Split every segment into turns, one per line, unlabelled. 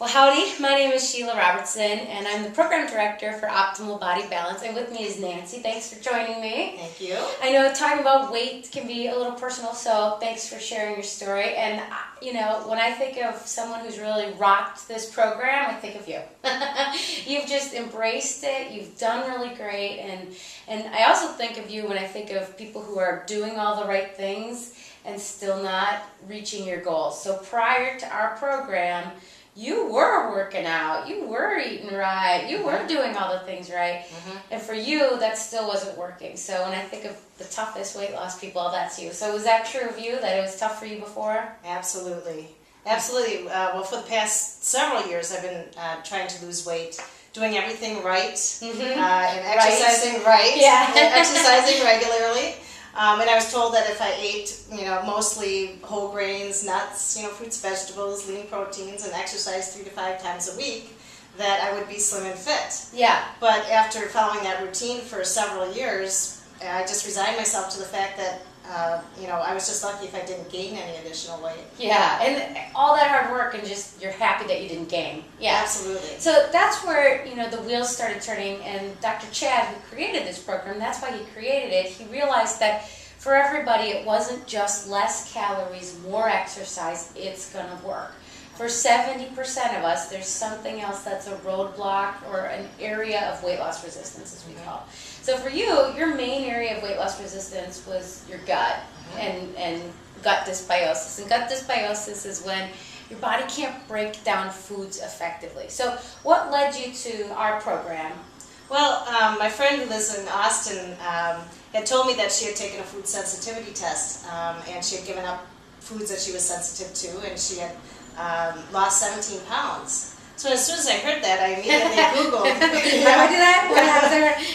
Well, howdy, my name is Sheila Robertson, and I'm the Program Director for Optimal Body Balance, and with me is Nancy. Thanks for joining me.
Thank you.
I know talking about weight can be a little personal, so thanks for sharing your story. And, when I think of someone who's really rocked this program, I think of you. You've just embraced it, you've done really great, and I also think of you when I think of people who are doing all the right things and still not reaching your goals. So prior to our program, you were working out, you were eating right, you were doing all the things right, and for you, that still wasn't working. So when I think of the toughest weight loss people, that's you. So was that true of you, that it was tough for you before?
Absolutely. Absolutely. Well, for the past several years, I've been trying to lose weight, doing everything right, and exercising right, and exercising regularly. And I was told that if I ate, mostly whole grains, nuts, fruits, vegetables, lean proteins, and exercised 3 to 5 times a week, that I would be slim and fit.
Yeah.
But after following that routine for several years, I just resigned myself to the fact that, I was just lucky if I didn't gain any additional weight.
Yeah, and all that hard work and just you're happy that you didn't gain. Yeah.
Absolutely.
So that's where, the wheels started turning, and Dr. Chad, who created this program, that's why he created it. He realized that for everybody, it wasn't just less calories, more exercise, it's going to work. For 70% of us, there's something else that's a roadblock or an area of weight loss resistance, as we call it. So for you, your main area of weight loss resistance was your gut and gut dysbiosis. And gut dysbiosis is when your body can't break down foods effectively. So what led you to our program?
Well, my friend who lives in Austin had told me that she had taken a food sensitivity test, and she had given up foods that she was sensitive to, and she had lost 17 pounds. So as soon as I heard that, I immediately Googled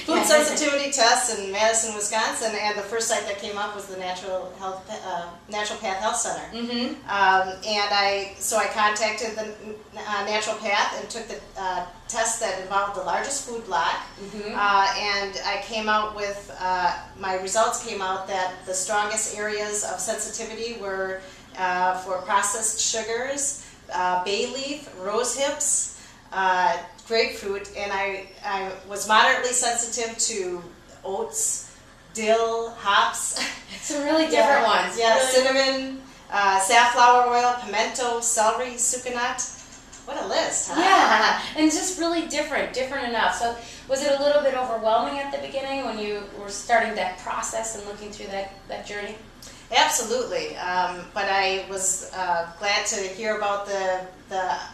food sensitivity tests in Madison, Wisconsin, and the first site that came up was the Naturopath Health Center. So I contacted the Naturopath and took the test that involved the largest food block, and I came out with, my results came out that the strongest areas of sensitivity were for processed sugars, bay leaf, rose hips, grapefruit, and I was moderately sensitive to oats, dill, hops.
Some really different ones.
Yeah,
really.
Cinnamon, safflower oil, pimento, celery, sucanut. What a list, huh?
Yeah, and just really different enough. So was it a little bit overwhelming at the beginning when you were starting that process and looking through that journey?
Absolutely, but I was glad to hear about the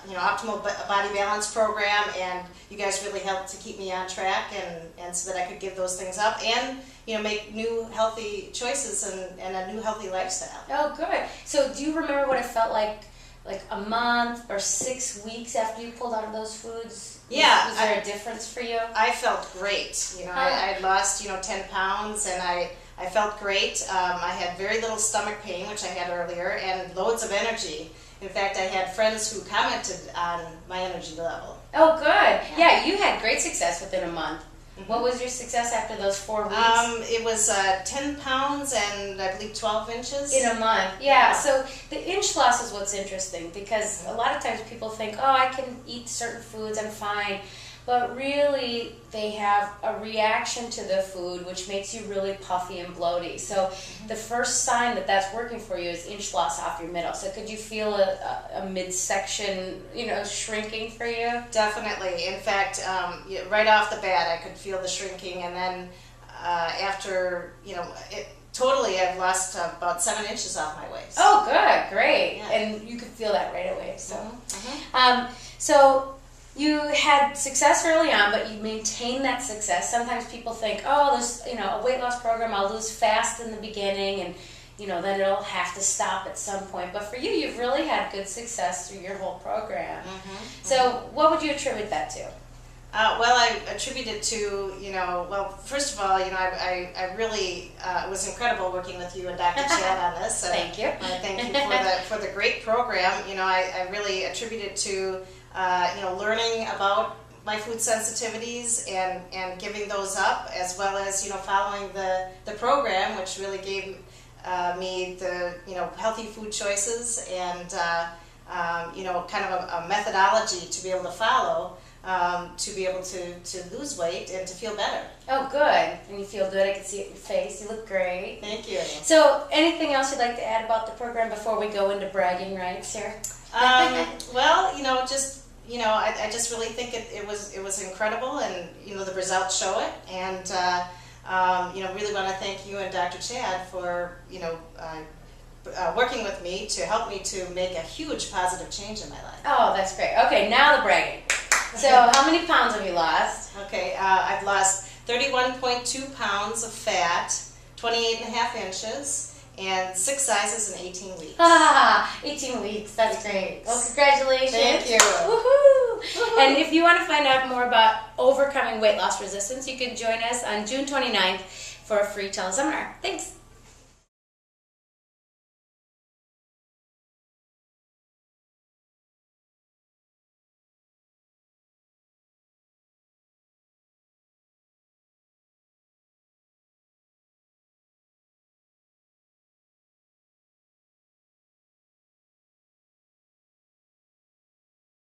Optimal Body Balance program, and you guys really helped to keep me on track, and so that I could give those things up and make new healthy choices and a new healthy lifestyle.
Oh, good. So do you remember what it felt like a month or 6 weeks after you pulled out of those foods?
Yeah.
Was there a difference for you?
I felt great. I lost 10 pounds, and I felt great. I had very little stomach pain, which I had earlier, and loads of energy. In fact, I had friends who commented on my energy level.
Oh, good. Yeah, you had great success within a month. What was your success after those 4 weeks?
It was 10 pounds and I believe 12 inches.
In a month, yeah. So the inch loss is what's interesting, because a lot of times people think, oh, I can eat certain foods, I'm fine. But really, they have a reaction to the food, which makes you really puffy and bloaty. So the first sign that that's working for you is inch loss off your middle. So could you feel a midsection, shrinking for you?
Definitely. In fact, right off the bat, I could feel the shrinking. And then after, totally, I've lost about 7 inches off my waist.
Oh, good. Great.
Yeah.
And you could feel that right away. So you had success early on, but you maintained that success. Sometimes people think, oh, there's a weight loss program, I'll lose fast in the beginning, and then it'll have to stop at some point. But for you, you've really had good success through your whole program. So what would you attribute that to?
Well, I attribute it to, first of all, I really, it was incredible working with you and Dr. Chad on this.
Thank you.
Thank you for the great program. I really attribute it to, learning about my food sensitivities and giving those up, as well as, following the program, which really gave me the, healthy food choices and kind of a methodology to be able to follow, to be able to lose weight and to feel better.
Oh, good. And you feel good. I can see it in your face. You look great.
Thank you.
So, anything else you'd like to add about the program before we go into bragging rights here?
Well, I just really think it was incredible, and the results show it, and really want to thank you and Dr. Chad for working with me to help me to make a huge positive change in my life.
Oh, that's great. Okay, now the bragging. So, how many pounds have you lost?
Okay, I've lost 31.2 pounds of fat, 28 and a half inches, and 6 sizes in 18 weeks.
18 weeks. That's great. Well, congratulations.
Thank you.
Woohoo! And if you want to find out more about overcoming weight loss resistance, you can join us on June 29th for a free teleseminar. Thanks.